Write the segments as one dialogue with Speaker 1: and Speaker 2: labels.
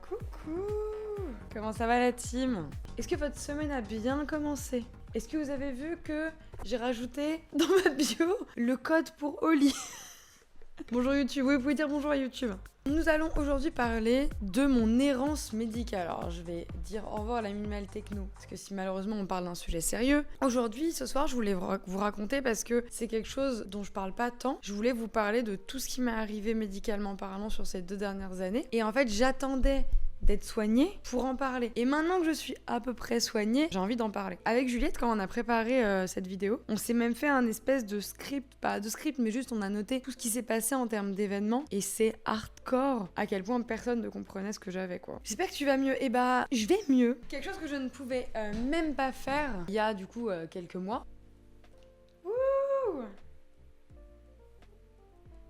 Speaker 1: Coucou! Comment ça va la team? Est-ce que votre semaine a bien commencé? Est-ce que vous avez vu que j'ai rajouté dans ma bio le code pour Oli? Bonjour YouTube, oui, vous pouvez dire bonjour à YouTube. Nous allons aujourd'hui parler de mon errance médicale. Alors je vais dire au revoir à la minimale techno, parce que si malheureusement on parle d'un sujet sérieux. Aujourd'hui, ce soir, je voulais vous raconter parce que c'est quelque chose dont je parle pas tant. Je voulais vous parler de tout ce qui m'est arrivé médicalement parlant sur ces 2 dernières années. Et en fait, j'attendais d'être soignée pour en parler. Et maintenant que je suis à peu près soignée, j'ai envie d'en parler. Avec Juliette, quand on a préparé cette vidéo, on s'est même fait un espèce de script, pas de script, mais juste on a noté tout ce qui s'est passé en termes d'événements. Et c'est hardcore à quel point personne ne comprenait ce que j'avais, quoi. J'espère que tu vas mieux. Et bah, je vais mieux. Quelque chose que je ne pouvais même pas faire il y a du coup quelques mois. Ouh!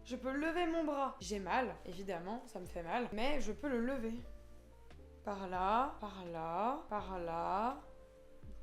Speaker 1: Je peux lever mon bras. J'ai mal, évidemment, ça me fait mal, mais je peux le lever. Par là, par là, par là,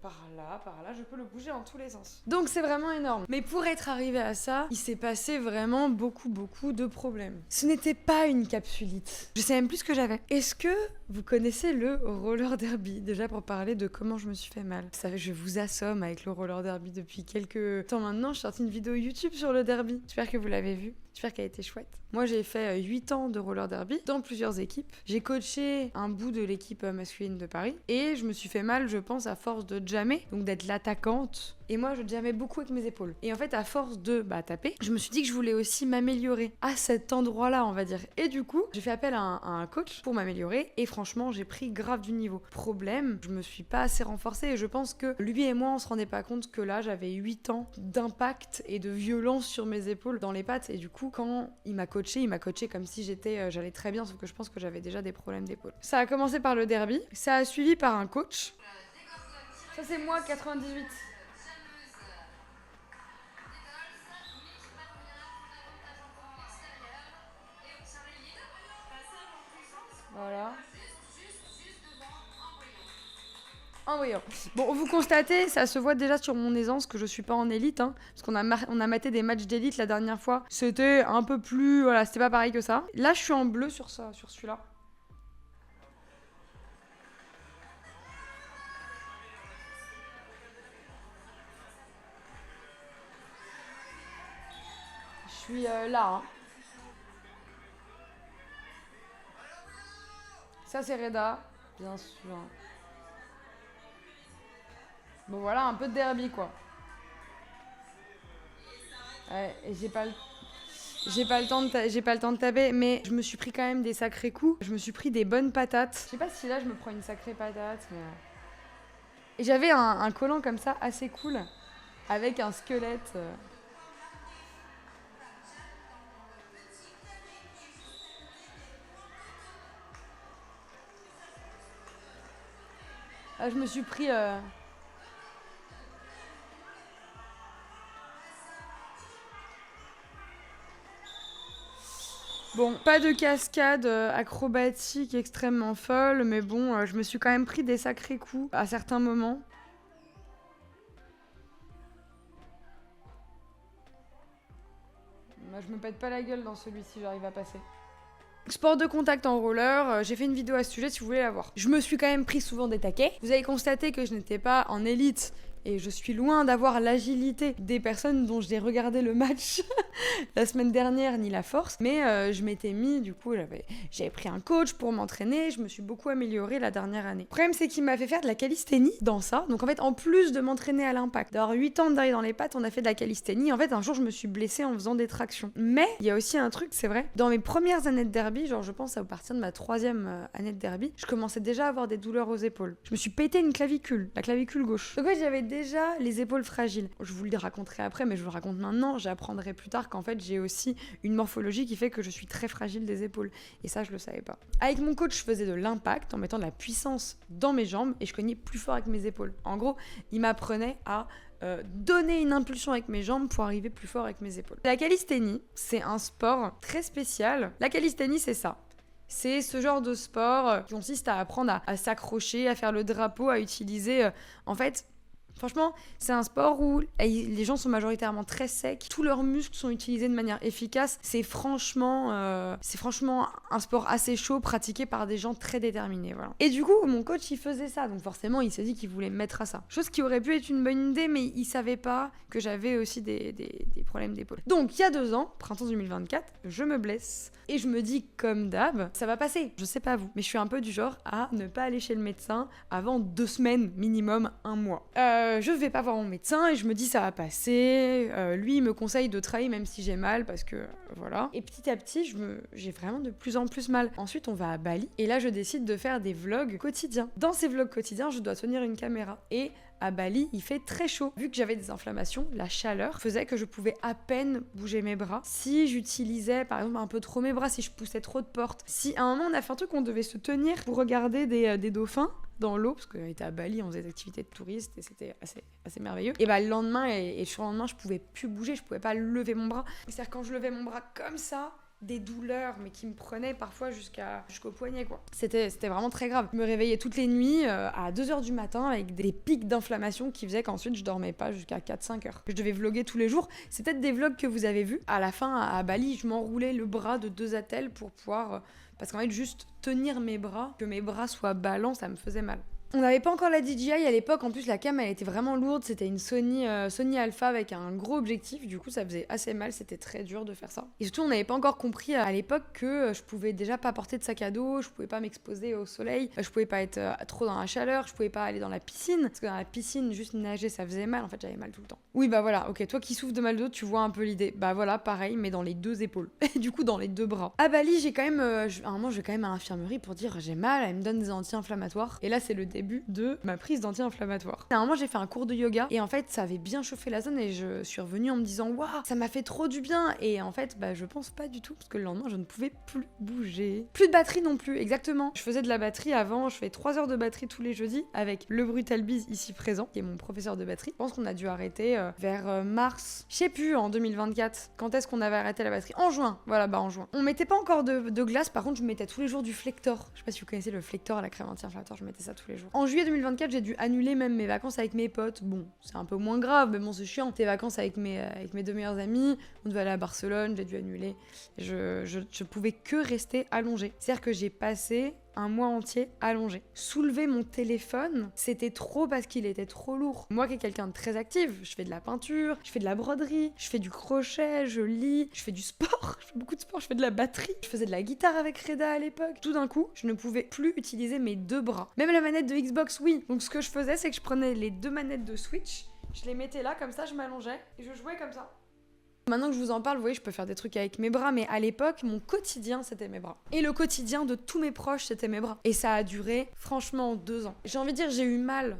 Speaker 1: par là, par là, je peux le bouger en tous les sens. Donc c'est vraiment énorme. Mais pour être arrivé à ça, il s'est passé vraiment beaucoup de problèmes. Ce n'était pas une capsulite. Je sais même plus ce que j'avais. Est-ce que vous connaissez le roller derby? Déjà pour parler de comment je me suis fait mal. Vous savez, je vous assomme avec le roller derby depuis quelques temps maintenant. Je sorti une vidéo YouTube sur le derby. J'espère que vous l'avez vue. J'espère qu'elle a été chouette. Moi, j'ai fait 8 ans de roller derby dans plusieurs équipes. J'ai coaché un bout de l'équipe masculine de Paris. Et je me suis fait mal, je pense, à force de jammer, donc d'être l'attaquante. Et moi, je jammais beaucoup avec mes épaules. Et en fait, à force de taper, je me suis dit que je voulais aussi m'améliorer à cet endroit-là, on va dire. Et du coup, j'ai fait appel à un coach pour m'améliorer. Et franchement, j'ai pris grave du niveau. Problème, je me suis pas assez renforcée. Et je pense que lui et moi, on se rendait pas compte que là, j'avais 8 ans d'impact et de violence sur mes épaules, dans les pattes. Et du coup, quand il m'a coaché comme si j'allais très bien, sauf que je pense que j'avais déjà des problèmes d'épaule. Ça a commencé par le derby. Ça a suivi par un coach. Ça, c'est moi, 98. Voilà. Embryon. Bon, vous constatez, ça se voit déjà sur mon aisance que je suis pas en élite, hein, parce qu'on a maté des matchs d'élite la dernière fois. C'était un peu plus, voilà, c'était pas pareil que ça. Là, je suis en bleu sur ça, sur celui-là. Je suis là, hein. Ça, c'est Reda, bien sûr. Bon, voilà, un peu de derby, quoi. Ouais, et j'ai pas le temps de taper, mais je me suis pris quand même des sacrés coups. Je me suis pris des bonnes patates. Je sais pas si là je me prends une sacrée patate, mais... Et j'avais un collant comme ça, assez cool, avec un squelette. Là, je me suis pris... Bon, pas de cascade acrobatique extrêmement folle, mais bon, je me suis quand même pris des sacrés coups à certains moments. Moi, je me pète pas la gueule dans celui-ci, j'arrive à passer. Sport de contact en roller, j'ai fait une vidéo à ce sujet si vous voulez la voir. Je me suis quand même pris souvent des taquets. Vous avez constaté que je n'étais pas en élite. Et je suis loin d'avoir l'agilité des personnes dont j'ai regardé le match la semaine dernière, ni la force. Mais je m'étais mis, du coup, j'avais pris un coach pour m'entraîner. Je me suis beaucoup améliorée la dernière année. Le problème, c'est qu'il m'a fait faire de la calisthénie dans ça. Donc en fait, en plus de m'entraîner à l'impact, d'avoir 8 ans derrière dans les pattes, on a fait de la calisthénie. En fait, un jour, je me suis blessée en faisant des tractions. Mais il y a aussi un truc, c'est vrai. Dans mes premières années de derby, genre je pense à partir de ma 3e année de derby, je commençais déjà à avoir des douleurs aux épaules. Je me suis pété une clavicule, la clavicule gauche. Donc ouais, j'avais déjà les épaules fragiles. Je vous le raconterai après, mais je vous le raconte maintenant. J'apprendrai plus tard qu'en fait, j'ai aussi une morphologie qui fait que je suis très fragile des épaules. Et ça, je le savais pas. Avec mon coach, je faisais de l'impact en mettant de la puissance dans mes jambes et je cognais plus fort avec mes épaules. En gros, il m'apprenait à donner une impulsion avec mes jambes pour arriver plus fort avec mes épaules. La calisthénie, c'est un sport très spécial. La calisthénie, c'est ça. C'est ce genre de sport qui consiste à apprendre à s'accrocher, à faire le drapeau, à utiliser... en fait, Franchement, c'est un sport où les gens sont majoritairement très secs, tous leurs muscles sont utilisés de manière efficace. C'est franchement un sport assez chaud pratiqué par des gens très déterminés. Voilà. Et du coup, mon coach, il faisait ça, donc forcément, il s'est dit qu'il voulait me mettre à ça. Chose qui aurait pu être une bonne idée, mais il savait pas que j'avais aussi des problèmes d'épaule. Donc, il y a 2 ans, printemps 2024, je me blesse. Et je me dis, comme d'hab, ça va passer. Je sais pas vous, mais je suis un peu du genre à ne pas aller chez le médecin avant 2 semaines, minimum 1 mois. Je vais pas voir mon médecin et je me dis, ça va passer. Lui, il me conseille de travailler même si j'ai mal, parce que voilà. Et petit à petit, j'ai vraiment de plus en plus mal. Ensuite, on va à Bali et là, je décide de faire des vlogs quotidiens. Dans ces vlogs quotidiens, je dois tenir une caméra. Et à Bali, il fait très chaud. Vu que j'avais des inflammations, la chaleur faisait que je pouvais à peine bouger mes bras. Si j'utilisais par exemple un peu trop mes bras, si je poussais trop de portes, si à un moment on a fait un truc, on devait se tenir pour regarder des dauphins dans l'eau, parce qu'on était à Bali, on faisait des activités de touristes et c'était assez merveilleux. Et bah le lendemain et le surlendemain, je pouvais plus bouger, je pouvais pas lever mon bras. C'est-à-dire quand je levais mon bras comme ça, des douleurs, mais qui me prenaient parfois jusqu'au poignet, quoi. C'était vraiment très grave. Je me réveillais toutes les nuits à 2h du matin avec des pics d'inflammation qui faisaient qu'ensuite je dormais pas jusqu'à 4-5 heures. Je devais vlogger tous les jours. C'est peut-être des vlogs que vous avez vus. À la fin, à Bali, je m'enroulais le bras de 2 attelles pour pouvoir... parce qu'en fait, juste tenir mes bras, que mes bras soient ballants, ça me faisait mal. On n'avait pas encore la DJI à l'époque, en plus la cam elle était vraiment lourde, c'était une Sony Alpha avec un gros objectif, du coup ça faisait assez mal, c'était très dur de faire ça. Et surtout on n'avait pas encore compris à l'époque que je pouvais déjà pas porter de sac à dos, je pouvais pas m'exposer au soleil, je pouvais pas être trop dans la chaleur, je pouvais pas aller dans la piscine, parce que dans la piscine juste nager ça faisait mal, en fait j'avais mal tout le temps. Oui bah voilà, ok, toi qui souffres de mal de dos tu vois un peu l'idée, bah voilà pareil mais dans les 2 épaules, et du coup dans les 2 bras. À Bali j'ai quand même, à un moment je vais quand même à l'infirmerie pour dire j'ai mal, elle me donne des anti-inflammatoires, et là c'est le début de ma prise d'anti-inflammatoire. À un moment j'ai fait un cours de yoga et en fait ça avait bien chauffé la zone et je suis revenue en me disant waouh ça m'a fait trop du bien, et en fait bah je pense pas du tout parce que le lendemain je ne pouvais plus bouger. Plus de batterie non plus, exactement. Je faisais de la batterie avant, je fais 3 heures de batterie tous les jeudis avec le Brutalbiz ici présent qui est mon professeur de batterie. Je pense qu'on a dû arrêter vers mars, je sais plus, en 2024. Quand est-ce qu'on avait arrêté la batterie? En juin, voilà, bah en juin. On mettait pas encore de glace, par contre je mettais tous les jours du Flector. Je sais pas si vous connaissez le Flector à la crème anti-inflammatoire, je mettais ça tous les jours. En juillet 2024, j'ai dû annuler même mes vacances avec mes potes. Bon, c'est un peu moins grave, mais bon, c'est chiant. Tes vacances avec mes 2 meilleurs amis, on devait aller à Barcelone, j'ai dû annuler. Je pouvais que rester allongée. C'est-à-dire que j'ai passé un mois entier allongée. Soulever mon téléphone, c'était trop parce qu'il était trop lourd. Moi qui est quelqu'un de très actif, je fais de la peinture, je fais de la broderie, je fais du crochet, je lis, je fais du sport, je fais beaucoup de sport, je fais de la batterie, je faisais de la guitare avec Reda à l'époque. Tout d'un coup, je ne pouvais plus utiliser mes 2 bras. Même la manette de Xbox, oui. Donc ce que je faisais, c'est que je prenais les 2 manettes de Switch, je les mettais là, comme ça, je m'allongeais et je jouais comme ça. Maintenant que je vous en parle, vous voyez, je peux faire des trucs avec mes bras, mais à l'époque, mon quotidien, c'était mes bras. Et le quotidien de tous mes proches, c'était mes bras. Et ça a duré, franchement, 2 ans. J'ai envie de dire, j'ai eu mal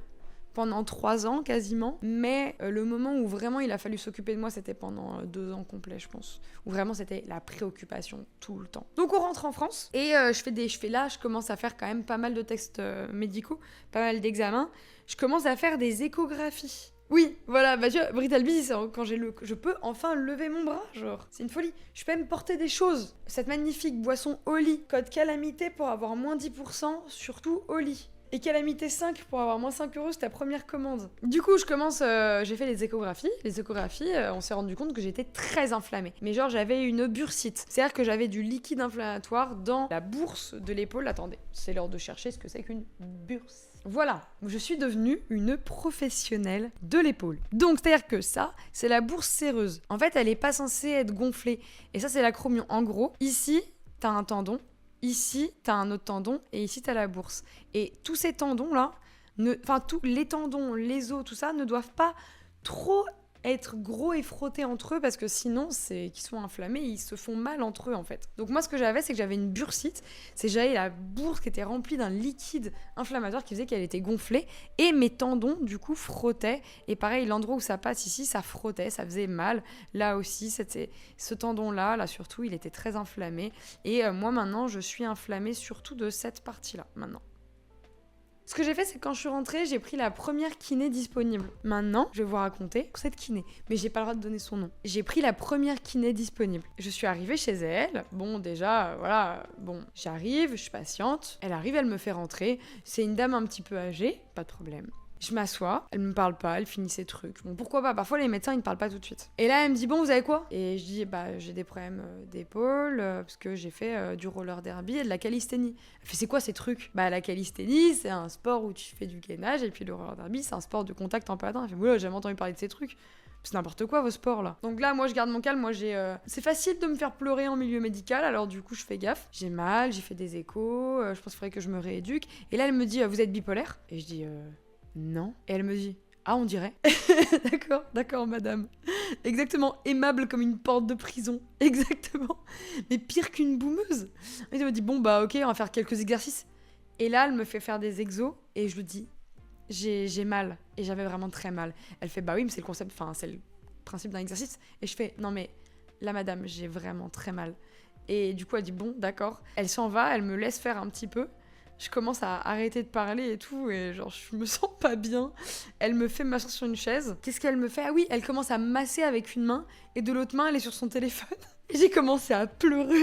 Speaker 1: pendant 3 ans, quasiment, mais le moment où vraiment il a fallu s'occuper de moi, c'était pendant 2 ans complets, je pense. Où vraiment, c'était la préoccupation tout le temps. Donc, on rentre en France, et je commence à faire quand même pas mal de tests médicaux, pas mal d'examens. Je commence à faire des échographies. Oui, voilà, bah tu vois, Brutalbiz, quand je peux enfin lever mon bras, genre, c'est une folie. Je peux même porter des choses. Cette magnifique boisson Oli, code calamité pour avoir moins 10%, surtout Oli. Et calamité 5 pour avoir moins 5 €, c'est ta première commande. Du coup, j'ai fait les échographies. Les échographies, on s'est rendu compte que j'étais très inflammée. Mais genre, j'avais une bursite. C'est-à-dire que j'avais du liquide inflammatoire dans la bourse de l'épaule. Attendez, c'est l'heure de chercher ce que c'est qu'une bursite. Voilà, je suis devenue une professionnelle de l'épaule. Donc, c'est-à-dire que ça, c'est la bourse séreuse. En fait, elle n'est pas censée être gonflée. Et ça, c'est l'acromion. En gros, ici, t'as un tendon. Ici, t'as un autre tendon. Et ici, t'as la bourse. Et tous ces tendons-là, tous les tendons, les os, tout ça, ne doivent pas trop être gros et frottés entre eux, parce que sinon, qu'ils sont inflammés, ils se font mal entre eux en fait. Donc moi, ce que j'avais, c'est que j'avais une bursite, c'est que j'avais la bourse qui était remplie d'un liquide inflammatoire qui faisait qu'elle était gonflée, et mes tendons du coup frottaient, et pareil, l'endroit où ça passe ici, ça frottait, ça faisait mal. Là aussi, c'était ce tendon-là, là surtout, il était très inflammé, et moi maintenant, je suis inflammée surtout de cette partie-là maintenant. Ce que j'ai fait, c'est que quand je suis rentrée, j'ai pris la première kiné disponible. Maintenant, je vais vous raconter cette kiné, mais j'ai pas le droit de donner son nom. J'ai pris la première kiné disponible. Je suis arrivée chez elle. Bon, déjà, j'arrive, je suis patiente. Elle arrive, elle me fait rentrer. C'est une dame un petit peu âgée, pas de problème. Je m'assois, elle me parle pas, elle finit ses trucs. Bon, pourquoi pas, parfois les médecins ils ne parlent pas tout de suite. Et là elle me dit bon vous avez quoi? Et je dis bah j'ai des problèmes d'épaule parce que j'ai fait du roller derby et de la calisthénie. Elle fait c'est quoi ces trucs? Bah la calisthénie c'est un sport où tu fais du gainage et puis le roller derby c'est un sport de contact en patin. Elle fait ouais j'ai jamais entendu parler de ces trucs. C'est n'importe quoi vos sports là. Donc là moi je garde mon calme, moi j'ai... C'est facile de me faire pleurer en milieu médical, alors du coup je fais gaffe. J'ai mal, j'ai fait des échos, je pense qu'il faudrait que je me rééduque. Et là elle me dit vous êtes bipolaire? Et je dis non. Et elle me dit ah on dirait. D'accord madame. Exactement, aimable comme une porte de prison. Exactement. Mais pire qu'une boumeuse. Et elle me dit bon bah ok on va faire quelques exercices. Et là elle me fait faire des exos et je lui dis j'ai mal. Et j'avais vraiment très mal. Elle fait bah oui mais c'est le concept, enfin c'est le principe d'un exercice. Et je fais non mais là madame j'ai vraiment très mal. Et du coup elle dit bon d'accord. Elle s'en va, elle me laisse faire un petit peu. Je commence à arrêter de parler et tout, et genre je me sens pas bien. Elle me fait m'asseoir sur une chaise. Qu'est-ce qu'elle me fait? Ah oui, elle commence à masser avec une main, et de l'autre main elle est sur son téléphone. Et j'ai commencé à pleurer.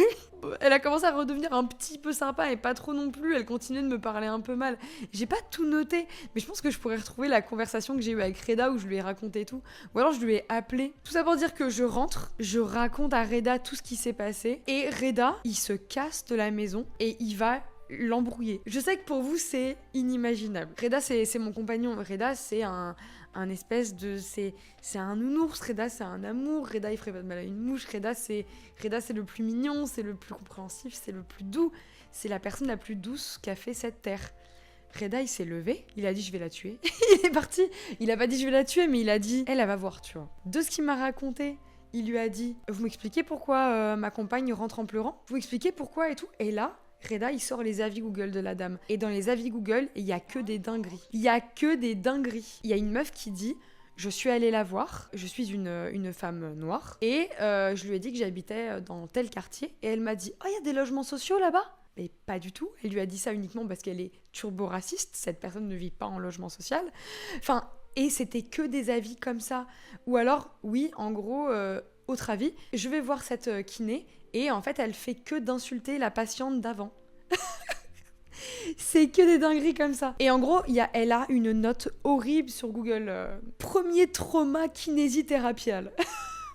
Speaker 1: Elle a commencé à redevenir un petit peu sympa, et pas trop non plus. Elle continuait de me parler un peu mal. J'ai pas tout noté, mais je pense que je pourrais retrouver la conversation que j'ai eue avec Reda où je lui ai raconté tout. Ou alors je lui ai appelé. Tout ça pour dire que je rentre, je raconte à Reda tout ce qui s'est passé, et Reda, il se casse de la maison, et il va l'embrouiller. Je sais que pour vous c'est inimaginable. Reda c'est mon compagnon. Reda c'est un espèce de... C'est un nounours. Reda c'est un amour. Reda il ferait pas de mal à une mouche. Reda c'est le plus mignon, c'est le plus compréhensif, c'est le plus doux. C'est la personne la plus douce qu'a fait cette terre. Reda il s'est levé, il a dit je vais la tuer. Il est parti. Il a pas dit je vais la tuer mais il a dit elle va voir tu vois. De ce qu'il m'a raconté, il lui a dit vous m'expliquez pourquoi ma compagne rentre en pleurant? Vous m'expliquez pourquoi et tout? Et là Reda, il sort les avis Google de la dame. Et dans les avis Google, il y a que des dingueries. Il y a que des dingueries. Il y a une meuf qui dit je suis allée la voir, je suis une femme noire, et je lui ai dit que j'habitais dans tel quartier, et elle m'a dit oh, il y a des logements sociaux là-bas? Mais pas du tout. Elle lui a dit ça uniquement parce qu'elle est turbo-raciste. Cette personne ne vit pas en logement social. Enfin, et c'était que des avis comme ça. Ou alors, oui, en gros, autre avis, je vais voir cette kiné, et en fait, elle fait que d'insulter la patiente d'avant. C'est que des dingueries comme ça. Et en gros, elle a une note horrible sur Google. Premier trauma kinésithérapial.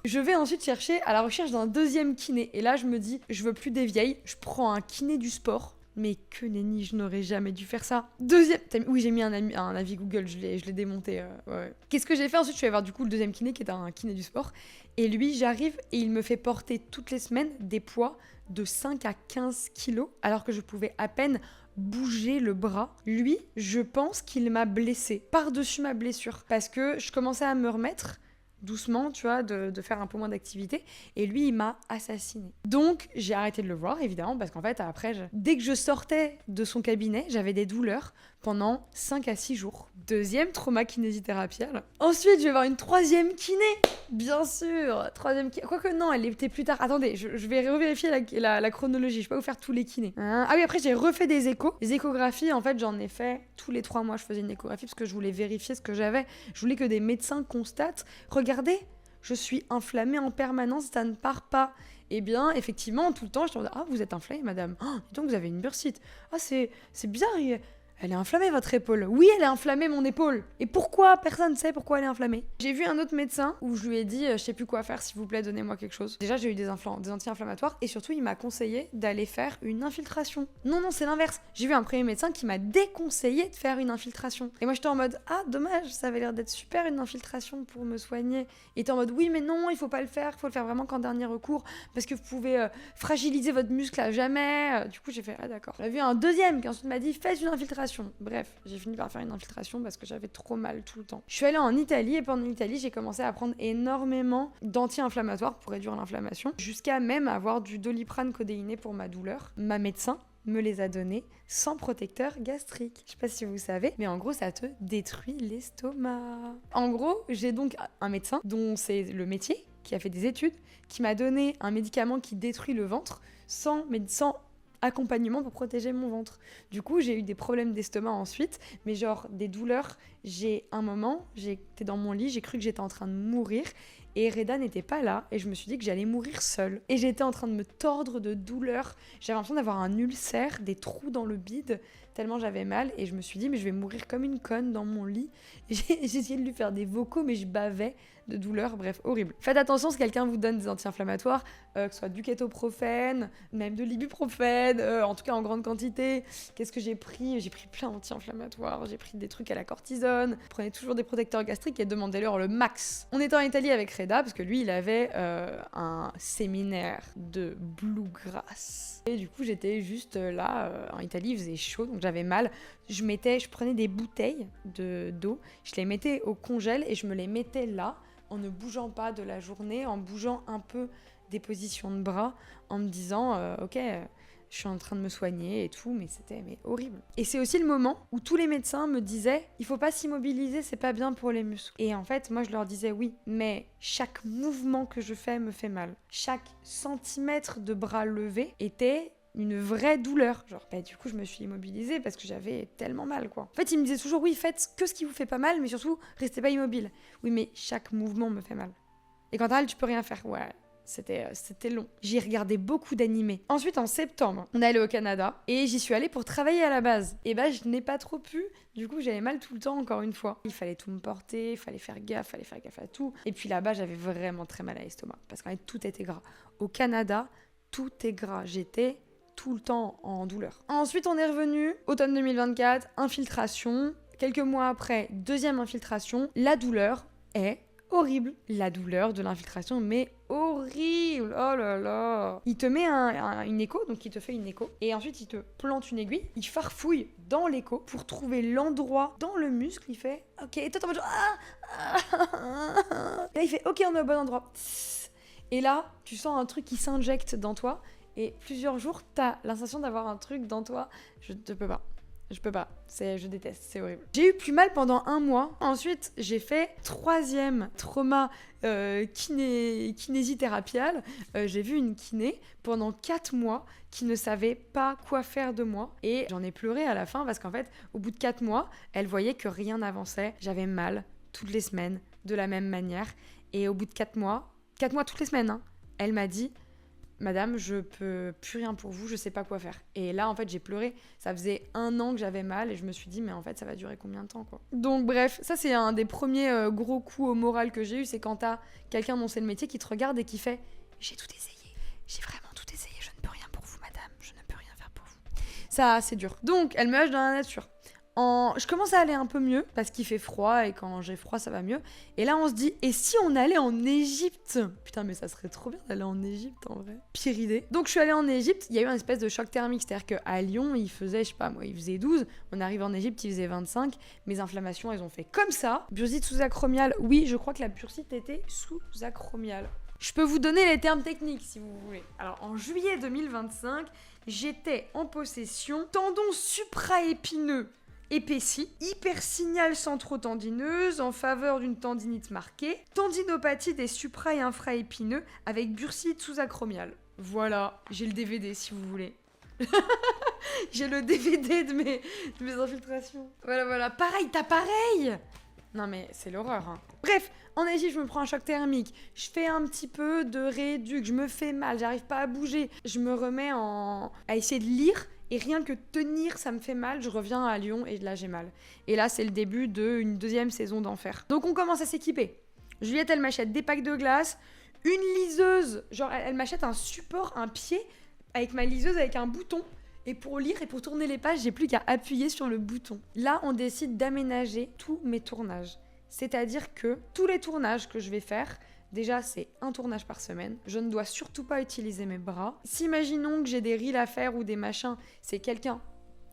Speaker 1: Je vais ensuite chercher à la recherche d'un deuxième kiné. Et là, je me dis, je veux plus des vieilles. Je prends un kiné du sport. Mais que nenni, je n'aurais jamais dû faire ça. Deuxième... Oui, j'ai mis un avis Google, je l'ai démonté. Ouais. Qu'est-ce que j'ai fait ensuite? Je suis allée voir du coup le deuxième kiné qui est un kiné du sport. Et lui, j'arrive et il me fait porter toutes les semaines des poids de 5 à 15 kilos alors que je pouvais à peine bouger le bras. Lui, je pense qu'il m'a blessée par-dessus ma blessure parce que je commençais à me remettre doucement, tu vois, de faire un peu moins d'activité. Et lui, il m'a assassinée. Donc, j'ai arrêté de le voir, évidemment, parce qu'en fait, après, dès que je sortais de son cabinet, j'avais des douleurs pendant 5 à 6 jours. Deuxième trauma kinésithérapial. Ensuite, je vais voir une troisième kiné. Bien sûr, troisième kiné. Quoique non, elle était plus tard. Attendez, je vais revérifier la chronologie. Je vais pas vous faire tous les kinés. Ah oui, après, j'ai refait des échos. Les échographies, en fait, j'en ai fait tous les 3 mois. Je faisais une échographie parce que je voulais vérifier ce que j'avais. Je voulais que des médecins constatent. Regardez, je suis inflammée en permanence, ça ne part pas. Eh bien, effectivement, tout le temps, je te dis ah, vous êtes inflammée, madame. Oh, dis donc, vous avez une bursite. Ah, c'est bizarre. Elle est inflammée, votre épaule. Oui, elle est inflammée, mon épaule. Et pourquoi? Personne ne sait pourquoi elle est inflammée. J'ai vu un autre médecin où je lui ai dit je sais plus quoi faire, s'il vous plaît, donnez-moi quelque chose. Déjà, j'ai eu des anti-inflammatoires et surtout, il m'a conseillé d'aller faire une infiltration. Non, c'est l'inverse. J'ai vu un premier médecin qui m'a déconseillé de faire une infiltration. Et moi, j'étais en mode ah, dommage, ça avait l'air d'être super une infiltration pour me soigner. Il était en mode oui, mais non, il faut pas le faire, il faut le faire vraiment qu'en dernier recours parce que vous pouvez fragiliser votre muscle à jamais. Du coup, j'ai fait ah, d'accord. J'ai vu un deuxième qui ensuite m'a dit faites une infiltration. Bref, j'ai fini par faire une infiltration parce que j'avais trop mal tout le temps. Je suis allée en Italie et pendant l'Italie, j'ai commencé à prendre énormément d'anti-inflammatoires pour réduire l'inflammation, jusqu'à même avoir du Doliprane codéiné pour ma douleur. Ma médecin me les a donnés sans protecteur gastrique. Je sais pas si vous savez, mais en gros, ça te détruit l'estomac. En gros, j'ai donc un médecin dont c'est le métier, qui a fait des études, qui m'a donné un médicament qui détruit le ventre sans accompagnement pour protéger mon ventre. Du coup, j'ai eu des problèmes d'estomac ensuite, mais genre des douleurs. J'ai un moment, j'étais dans mon lit, j'ai cru que j'étais en train de mourir Et Reda n'était pas là et je me suis dit que j'allais mourir seule. Et j'étais en train de me tordre de douleur. J'avais l'impression d'avoir un ulcère, des trous dans le bide, tellement j'avais mal. Et je me suis dit, mais je vais mourir comme une conne dans mon lit. J'ai essayé de lui faire des vocaux, mais je bavais de douleur, bref, horrible. Faites attention si quelqu'un vous donne des anti-inflammatoires, que ce soit du kétoprophène, même de l'ibuprofène, en tout cas en grande quantité. Qu'est-ce que j'ai pris? J'ai pris plein d'anti-inflammatoires, j'ai pris des trucs à la cortisone. Prenez toujours des protecteurs gastriques et demandez-leur le max. On était en Italie avec Reda, parce que lui, il avait un séminaire de bluegrass. Et du coup, j'étais juste là, en Italie, il faisait chaud, donc j'avais mal. Je prenais des bouteilles d'eau, je les mettais au congèle et je me les mettais là, en ne bougeant pas de la journée, en bougeant un peu des positions de bras, en me disant ok, je suis en train de me soigner et tout, mais c'était horrible. Et c'est aussi le moment où tous les médecins me disaient il faut pas s'immobiliser, c'est pas bien pour les muscles. Et en fait, moi je leur disais oui, mais chaque mouvement que je fais me fait mal. Chaque centimètre de bras levé était une vraie douleur. Genre, du coup, je me suis immobilisée parce que j'avais tellement mal, quoi. En fait, ils me disaient toujours, oui, faites que ce qui vous fait pas mal, mais surtout, restez pas immobile. Oui, mais chaque mouvement me fait mal. Et quand t'as mal, tu peux rien faire. Ouais, c'était long. J'ai regardé beaucoup d'animés. Ensuite, en septembre, on est allé au Canada et j'y suis allée pour travailler à la base. Et je n'ai pas trop pu. Du coup, j'avais mal tout le temps, encore une fois. Il fallait tout me porter, il fallait faire gaffe à tout. Et puis là-bas, j'avais vraiment très mal à l'estomac parce qu'en fait, tout était gras. Au Canada, tout est gras. J'étais tout le temps en douleur. Ensuite, on est revenu, automne 2024, infiltration. Quelques mois après, deuxième infiltration. La douleur est horrible. La douleur de l'infiltration, mais horrible. Oh là là. Il te met une écho, donc il te fait une écho. Et ensuite, il te plante une aiguille. Il farfouille dans l'écho pour trouver l'endroit dans le muscle. Il fait ok. Et toi, t'es en mode là, il fait ok, on est au bon endroit. Et là, tu sens un truc qui s'injecte dans toi. Et plusieurs jours, t'as l'impression d'avoir un truc dans toi. Je peux pas. Je déteste, c'est horrible. J'ai eu plus mal pendant 1 mois. Ensuite, j'ai fait 3e trauma kinésithérapial. J'ai vu une kiné pendant 4 mois qui ne savait pas quoi faire de moi. Et j'en ai pleuré à la fin parce qu'en fait, au bout de 4 mois, elle voyait que rien n'avançait. J'avais mal toutes les semaines, de la même manière. Et au bout de 4 mois toutes les semaines, hein, elle m'a dit... Madame, je peux plus rien pour vous, je sais pas quoi faire. Et là, en fait, j'ai pleuré. Ça faisait 1 an que j'avais mal et je me suis dit, mais en fait, ça va durer combien de temps, quoi. Donc, bref, ça, c'est un des premiers gros coups au moral que j'ai eu. C'est quand t'as quelqu'un dont c'est le métier qui te regarde et qui fait j'ai tout essayé. J'ai vraiment tout essayé. Je ne peux rien pour vous, madame. Je ne peux rien faire pour vous. Ça, c'est dur. Donc, elle me lâche dans la nature. Je commence à aller un peu mieux parce qu'il fait froid et quand j'ai froid ça va mieux. Et là on se dit, et si on allait en Égypte? Putain mais ça serait trop bien d'aller en Égypte en vrai. Pire idée. Donc je suis allée en Égypte, il y a eu un espèce de choc thermique, c'est-à-dire qu'à Lyon il faisait, je sais pas moi, il faisait 12, on arrive en Égypte il faisait 25, mes inflammations elles ont fait comme ça. Bursite sous-acromiale, oui je crois que la bursite était sous-acromiale. Je peux vous donner les termes techniques si vous voulez. Alors en juillet 2025, j'étais en possession tendon supraépineux épaissie, hypersignal centrotendineuse en faveur d'une tendinite marquée, tendinopathie des supra- et infraépineux avec bursite sous-acromiale. Voilà, j'ai le DVD si vous voulez. J'ai le DVD de mes infiltrations. Voilà. Pareil, t'as pareil. Non mais c'est l'horreur, hein. Bref, en Égypte, je me prends un choc thermique. Je fais un petit peu de rééduc, je me fais mal, j'arrive pas à bouger. Je me remets à essayer de lire. Et rien que tenir, ça me fait mal. Je reviens à Lyon et là, j'ai mal. Et là, c'est le début d'une 2e saison d'enfer. Donc, on commence à s'équiper. Juliette, elle m'achète des packs de glace, une liseuse. Genre, elle m'achète un support, un pied, avec ma liseuse, avec un bouton. Et pour lire et pour tourner les pages, j'ai plus qu'à appuyer sur le bouton. Là, on décide d'aménager tous mes tournages. C'est-à-dire que tous les tournages que je vais faire... Déjà, c'est 1 tournage par semaine. Je ne dois surtout pas utiliser mes bras. Si imaginons que j'ai des reels à faire ou des machins, c'est quelqu'un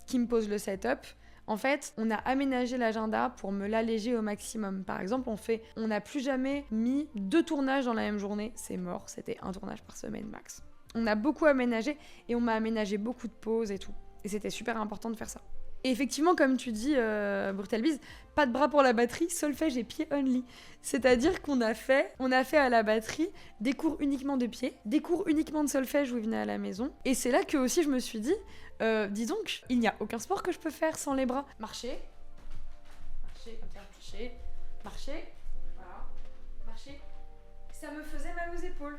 Speaker 1: qui me pose le setup. En fait, on a aménagé l'agenda pour me l'alléger au maximum. Par exemple, on n'a plus jamais mis 2 tournages dans la même journée. C'est mort, c'était 1 tournage par semaine max. On a beaucoup aménagé et on m'a aménagé beaucoup de pauses et tout. Et c'était super important de faire ça. Et effectivement, comme tu dis, Brutal Biz, pas de bras pour la batterie, solfège et pied only. C'est-à-dire qu'on a fait à la batterie des cours uniquement de pied, des cours uniquement de solfège où il venait à la maison. Et c'est là que aussi je me suis dit, dis donc, il n'y a aucun sport que je peux faire sans les bras. Marcher, comme ça, marcher, voilà, marcher. ça me faisait mal aux épaules.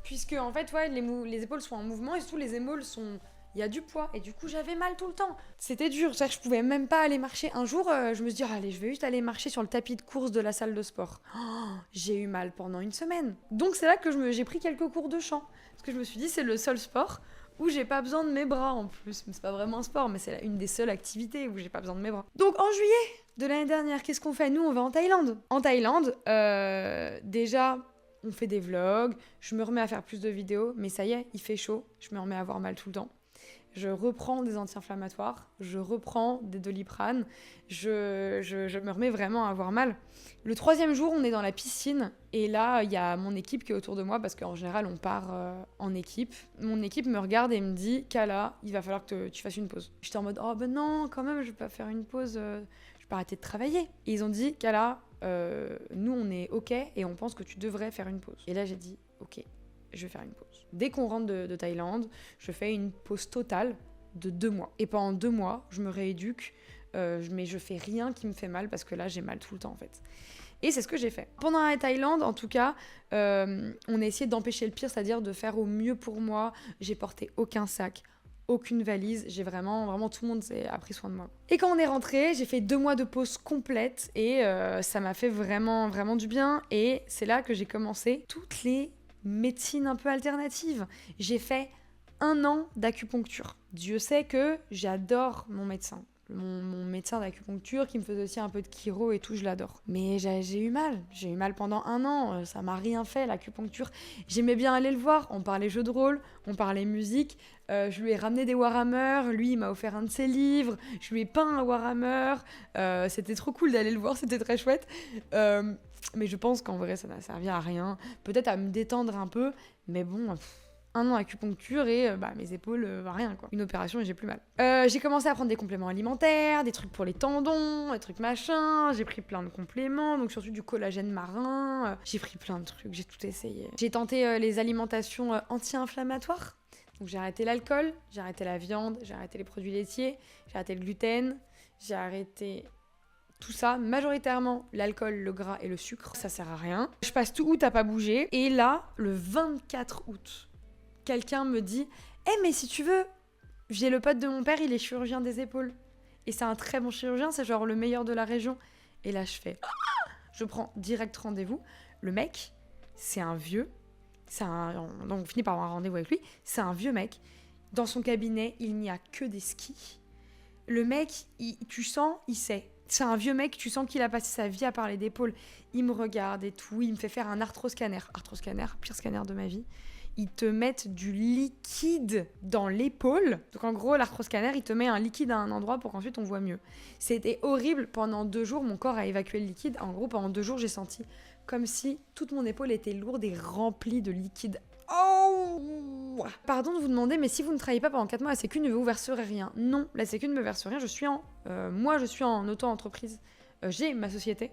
Speaker 1: Puisque en fait, ouais, les épaules sont en mouvement et surtout les épaules sont... Il y a du poids et du coup j'avais mal tout le temps. C'était dur, c'est-à-dire que je pouvais même pas aller marcher. Un jour, je me suis dit, allez, je vais juste aller marcher sur le tapis de course de la salle de sport. J'ai eu mal pendant une semaine. Donc c'est là que j'ai pris quelques cours de chant. Parce que je me suis dit, c'est le seul sport où j'ai pas besoin de mes bras en plus. Mais c'est pas vraiment un sport, mais c'est une des seules activités où j'ai pas besoin de mes bras. Donc en juillet de l'année dernière, qu'est-ce qu'on fait? Nous, on va en Thaïlande. En Thaïlande, déjà... On fait des vlogs, je me remets à faire plus de vidéos, mais ça y est, il fait chaud, je me remets à avoir mal tout le temps. Je reprends des anti-inflammatoires, je reprends des Doliprane, je me remets vraiment à avoir mal. Le 3e jour, on est dans la piscine, et là, il y a mon équipe qui est autour de moi, parce qu'en général, on part en équipe. Mon équipe me regarde et me dit « Kala, il va falloir que tu fasses une pause. » J'étais en mode « Oh ben non, quand même, je vais pas faire une pause, je vais pas arrêter de travailler. » Et ils ont dit « Kala, nous on est ok et on pense que tu devrais faire une pause. » Et là j'ai dit ok, je vais faire une pause. Dès qu'on rentre de Thaïlande, je fais une pause totale de 2 mois. Et pendant 2 mois, je me rééduque, mais je fais rien qui me fait mal parce que là j'ai mal tout le temps en fait. Et c'est ce que j'ai fait. Pendant la Thaïlande, en tout cas, on a essayé d'empêcher le pire, c'est-à-dire de faire au mieux pour moi. J'ai porté aucun sac, aucune valise, j'ai vraiment tout le monde a pris soin de moi. Et quand on est rentré, j'ai fait 2 mois de pause complète et ça m'a fait vraiment du bien. Et c'est là que j'ai commencé toutes les médecines un peu alternatives. J'ai fait 1 an d'acupuncture. Dieu sait que j'adore mon médecin. Mon médecin d'acupuncture qui me faisait aussi un peu de chiro et tout, je l'adore. Mais j'ai eu mal. J'ai eu mal pendant 1 an. Ça m'a rien fait, l'acupuncture. J'aimais bien aller le voir. On parlait jeux de rôle, on parlait musique. Je lui ai ramené des Warhammer. Lui, il m'a offert un de ses livres. Je lui ai peint un Warhammer. C'était trop cool d'aller le voir. C'était très chouette. Mais je pense qu'en vrai, ça n'a servi à rien. Peut-être à me détendre un peu. Mais bon... 1 an d'acupuncture et mes épaules, rien quoi. Une opération et j'ai plus mal. J'ai commencé à prendre des compléments alimentaires, des trucs pour les tendons, des trucs machin. J'ai pris plein de compléments, donc surtout du collagène marin. J'ai pris plein de trucs, j'ai tout essayé. J'ai tenté les alimentations anti-inflammatoires. Donc j'ai arrêté l'alcool, j'ai arrêté la viande, j'ai arrêté les produits laitiers, j'ai arrêté le gluten, j'ai arrêté... Tout ça, majoritairement l'alcool, le gras et le sucre. Ça sert à rien. Je passe tout août à pas bouger. Et là, le 24 août... Quelqu'un me dit « Eh mais si tu veux, j'ai le pote de mon père, il est chirurgien des épaules. Et c'est un très bon chirurgien, c'est genre le meilleur de la région. » Et là je fais « Ah !» Je prends direct rendez-vous. Le mec, c'est un vieux. Donc on finit par avoir un rendez-vous avec lui. C'est un vieux mec. Dans son cabinet, il n'y a que des skis. Le mec, tu sens, il sait. C'est un vieux mec, tu sens qu'il a passé sa vie à parler d'épaules. Il me regarde et tout, il me fait faire un arthroscanner. Arthroscanner, pire scanner de ma vie. Ils te mettent du liquide dans l'épaule. Donc en gros, l'arthroscanner, il te met un liquide à un endroit pour qu'ensuite on voit mieux. C'était horrible. Pendant 2 jours, mon corps a évacué le liquide. En gros, pendant 2 jours, j'ai senti comme si toute mon épaule était lourde et remplie de liquide. Oh! Pardon de vous demander, mais si vous ne travaillez pas pendant 4 mois, la Sécu ne vous verserait rien. Non, la Sécu ne me verse rien. Moi, je suis en auto-entreprise. J'ai ma société,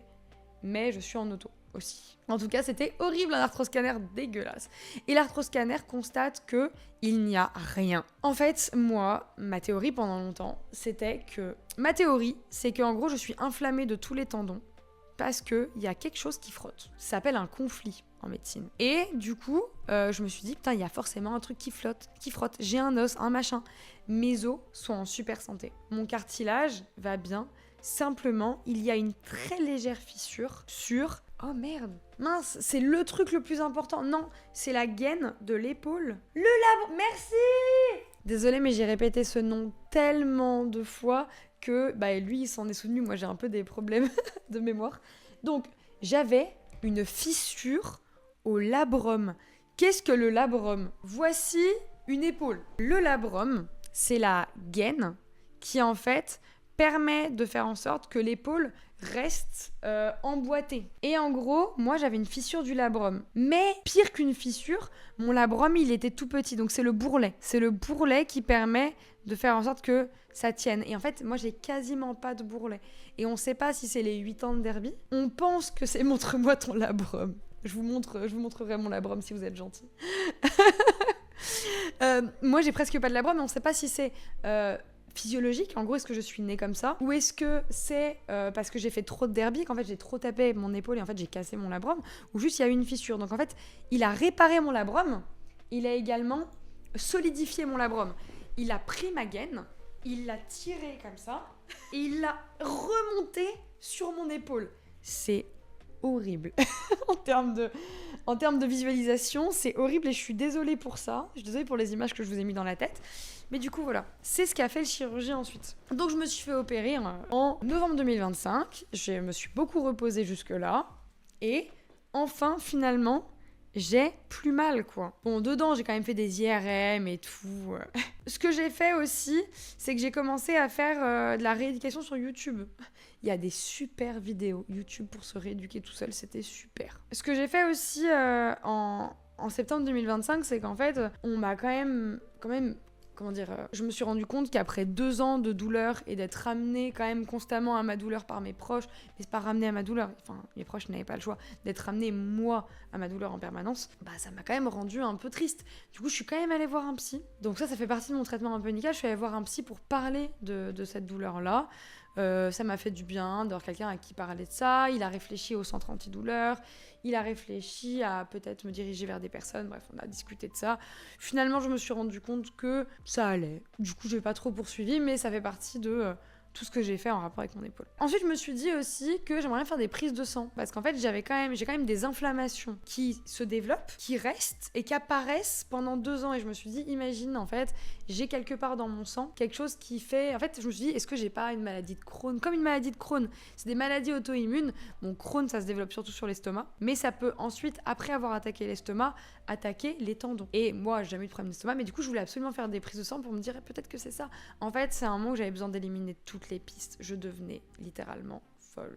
Speaker 1: mais je suis en auto aussi. En tout cas, c'était horrible, un arthroscanner dégueulasse. Et l'arthroscanner constate que il n'y a rien. En fait, moi, ma théorie pendant longtemps, c'était que... Ma théorie, c'est qu'en gros, je suis inflammée de tous les tendons parce qu'il y a quelque chose qui frotte. Ça s'appelle un conflit en médecine. Et du coup, je me suis dit, putain, il y a forcément un truc qui frotte. J'ai un os, un machin. Mes os sont en super santé. Mon cartilage va bien. Simplement, il y a une très légère fissure sur... Oh merde, mince, c'est le truc le plus important. Non, c'est la gaine de l'épaule. Merci. Désolée, mais j'ai répété ce nom tellement de fois que lui, il s'en est souvenu. Moi, j'ai un peu des problèmes de mémoire. Donc, j'avais une fissure au labrum. Qu'est-ce que le labrum? Voici une épaule. Le labrum, c'est la gaine qui, en fait... permet de faire en sorte que l'épaule reste emboîtée. Et en gros, moi j'avais une fissure du labrum. Mais pire qu'une fissure, mon labrum il était tout petit, donc c'est le bourrelet. C'est le bourrelet qui permet de faire en sorte que ça tienne. Et en fait, moi j'ai quasiment pas de bourrelet. Et on sait pas si c'est les 8 ans de derby. On pense que c'est montre-moi ton labrum. Je vous montrerai mon labrum si vous êtes gentil. Moi j'ai presque pas de labrum, mais on sait pas si c'est... physiologique, en gros est-ce que je suis née comme ça, ou est-ce que c'est parce que j'ai fait trop de derby, qu'en fait j'ai trop tapé mon épaule et en fait j'ai cassé mon labrum, ou juste il y a eu une fissure. Donc en fait il a réparé mon labrum, il a également solidifié mon labrum. Il a pris ma gaine, il l'a tiré comme ça et il l'a remonté sur mon épaule. C'est horrible. en termes de visualisation, c'est horrible et je suis désolée pour ça. Je suis désolée pour les images que je vous ai mis dans la tête. Mais du coup, voilà. C'est ce qu'a fait le chirurgien ensuite. Donc, je me suis fait opérer en novembre 2025. Je me suis beaucoup reposée jusque-là. Et enfin, finalement, j'ai plus mal, quoi. Bon, dedans, j'ai quand même fait des IRM et tout. Ce que j'ai fait aussi, c'est que j'ai commencé à faire de la rééducation sur YouTube. Il y a des super vidéos YouTube pour se rééduquer tout seul, c'était super. Ce que j'ai fait aussi en septembre 2025, c'est qu'en fait, on m'a quand même comment dire, je me suis rendu compte qu'après 2 ans de douleur et d'être ramenée quand même constamment à ma douleur par mes proches, mais c'est pas ramenée à ma douleur, enfin mes proches n'avaient pas le choix, d'être ramenée moi à ma douleur en permanence, bah ça m'a quand même rendu un peu triste. Du coup je suis quand même allée voir un psy. Donc ça fait partie de mon traitement un peu nickel, je suis allée voir un psy pour parler de cette douleur-là. Ça m'a fait du bien d'avoir quelqu'un à qui parler de ça. Il a réfléchi au centre antidouleur, il a réfléchi à peut-être me diriger vers des personnes, bref, on a discuté de ça. Finalement, je me suis rendu compte que ça allait. Du coup, je n'ai pas trop poursuivi, mais ça fait partie de tout ce que j'ai fait en rapport avec mon épaule. Ensuite, je me suis dit aussi que j'aimerais bien faire des prises de sang, parce qu'en fait, j'ai quand même des inflammations qui se développent, qui restent et qui apparaissent pendant 2 ans. Et je me suis dit, imagine, en fait, j'ai quelque part dans mon sang quelque chose qui fait... En fait, je me suis dit, est-ce que j'ai pas une maladie de Crohn? Comme une maladie de Crohn, c'est des maladies auto-immunes. Bon, Crohn, ça se développe surtout sur l'estomac, mais ça peut ensuite, après avoir attaqué l'estomac, attaquer les tendons. Et moi, j'ai jamais eu de problème d'estomac, mais du coup, je voulais absolument faire des prises de sang pour me dire, peut-être que c'est ça. En fait, c'est un moment où j'avais besoin d'éliminer toutes les pistes. Je devenais littéralement folle.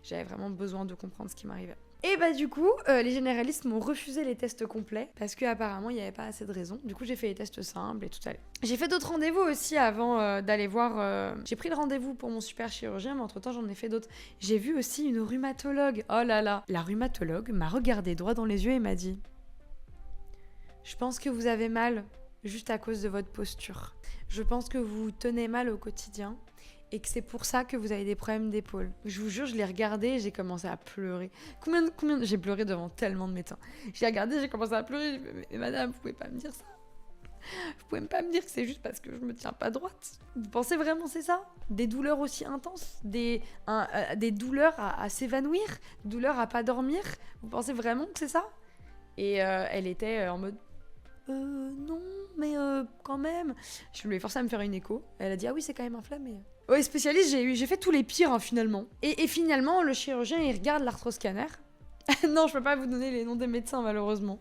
Speaker 1: J'avais vraiment besoin de comprendre ce qui m'arrivait. Et bah du coup, les généralistes m'ont refusé les tests complets parce qu'apparemment il n'y avait pas assez de raisons. Du coup j'ai fait les tests simples et tout allait. J'ai fait d'autres rendez-vous aussi avant d'aller voir... J'ai pris le rendez-vous pour mon super chirurgien, mais entre-temps j'en ai fait d'autres. J'ai vu aussi une rhumatologue. Oh là là. La rhumatologue m'a regardé droit dans les yeux et m'a dit « Je pense que vous avez mal juste à cause de votre posture. Je pense que vous tenez mal au quotidien. » Et que c'est pour ça que vous avez des problèmes d'épaule. Je vous jure, je l'ai regardé et j'ai commencé à pleurer. Combien J'ai pleuré devant tellement de médecins. J'ai regardé, j'ai commencé à pleurer. Mais madame, vous pouvez pas me dire ça. Vous pouvez pas me dire que c'est juste parce que je me tiens pas droite. Vous pensez vraiment c'est ça? Des douleurs aussi intenses? Des douleurs à s'évanouir? Des douleurs à pas dormir? Vous pensez vraiment que c'est ça? Et elle était en mode... non, mais quand même. Je lui ai forcé à me faire une écho. Elle a dit, ah oui, c'est quand même inflammé. Ouais, spécialiste, j'ai fait tous les pires, hein, finalement. Et finalement, le chirurgien, il regarde l'arthroscanner. Non, je peux pas vous donner les noms des médecins, malheureusement.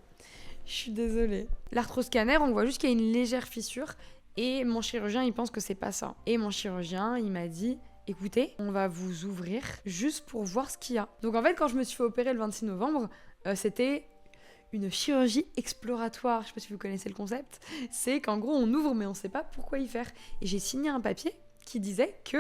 Speaker 1: Je suis désolée. L'arthroscanner, on voit juste qu'il y a une légère fissure. Et mon chirurgien, il pense que c'est pas ça. Et mon chirurgien, il m'a dit... Écoutez, on va vous ouvrir juste pour voir ce qu'il y a. Donc en fait, quand je me suis fait opérer le 26 novembre, c'était... une chirurgie exploratoire, je sais pas si vous connaissez le concept, c'est qu'en gros on ouvre mais on sait pas pourquoi y faire. Et j'ai signé un papier qui disait que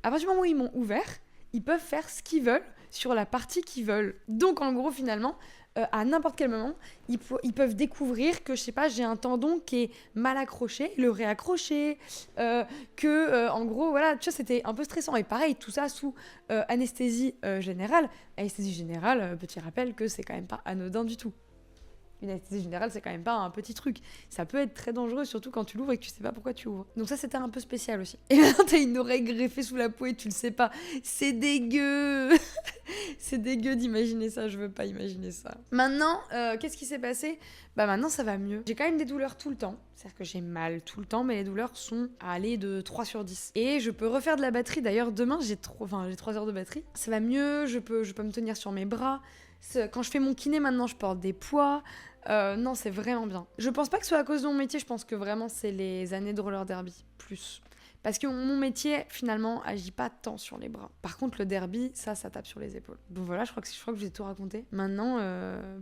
Speaker 1: à partir du moment où ils m'ont ouvert, ils peuvent faire ce qu'ils veulent sur la partie qu'ils veulent. Donc en gros finalement, à n'importe quel moment, ils peuvent découvrir que je sais pas, j'ai un tendon qui est mal accroché, le réaccrocher, en gros voilà, tu vois c'était un peu stressant. Et pareil, tout ça sous anesthésie générale. Anesthésie générale, petit rappel que c'est quand même pas anodin du tout. Une anesthésie générale, c'est quand même pas un petit truc. Ça peut être très dangereux, surtout quand tu l'ouvres et que tu sais pas pourquoi tu ouvres. Donc ça, c'était un peu spécial aussi. Et maintenant, t'as une oreille greffée sous la peau et tu le sais pas. C'est dégueu. C'est dégueu d'imaginer ça, je veux pas imaginer ça. Maintenant, qu'est-ce qui s'est passé? Bah maintenant, ça va mieux. J'ai quand même des douleurs tout le temps. C'est-à-dire que j'ai mal tout le temps, mais les douleurs sont à aller de 3 sur 10. Et je peux refaire de la batterie. D'ailleurs, demain, j'ai 3 heures de batterie. Ça va mieux, je peux me tenir sur mes bras. Quand je fais mon kiné, maintenant, je porte des poids. Non, c'est vraiment bien. Je pense pas que ce soit à cause de mon métier, je pense que vraiment c'est les années de roller derby, plus. Parce que mon métier, finalement, agit pas tant sur les bras. Par contre, le derby, ça tape sur les épaules. Bon voilà, je crois que je vous ai tout raconté. Maintenant,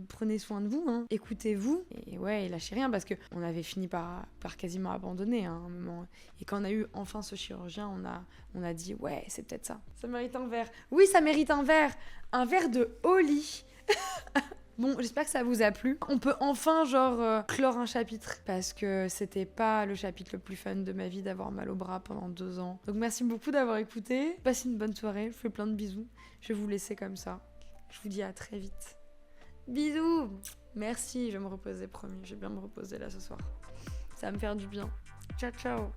Speaker 1: prenez soin de vous, hein. Écoutez-vous, et ouais, et lâchez rien, parce qu'on avait fini par quasiment abandonner hein, à un moment. Et quand on a eu enfin ce chirurgien, on a dit, ouais, c'est peut-être ça. Ça mérite un verre. Oui, ça mérite un verre. Un verre de Oli. Bon, j'espère que ça vous a plu. On peut enfin, genre, clore un chapitre. Parce que c'était pas le chapitre le plus fun de ma vie d'avoir mal au bras pendant 2 ans. Donc merci beaucoup d'avoir écouté. Passez une bonne soirée. Je vous fais plein de bisous. Je vais vous laisser comme ça. Je vous dis à très vite. Bisous. Merci, je vais me reposer, promis. Je vais bien me reposer là ce soir. Ça va me faire du bien. Ciao, ciao.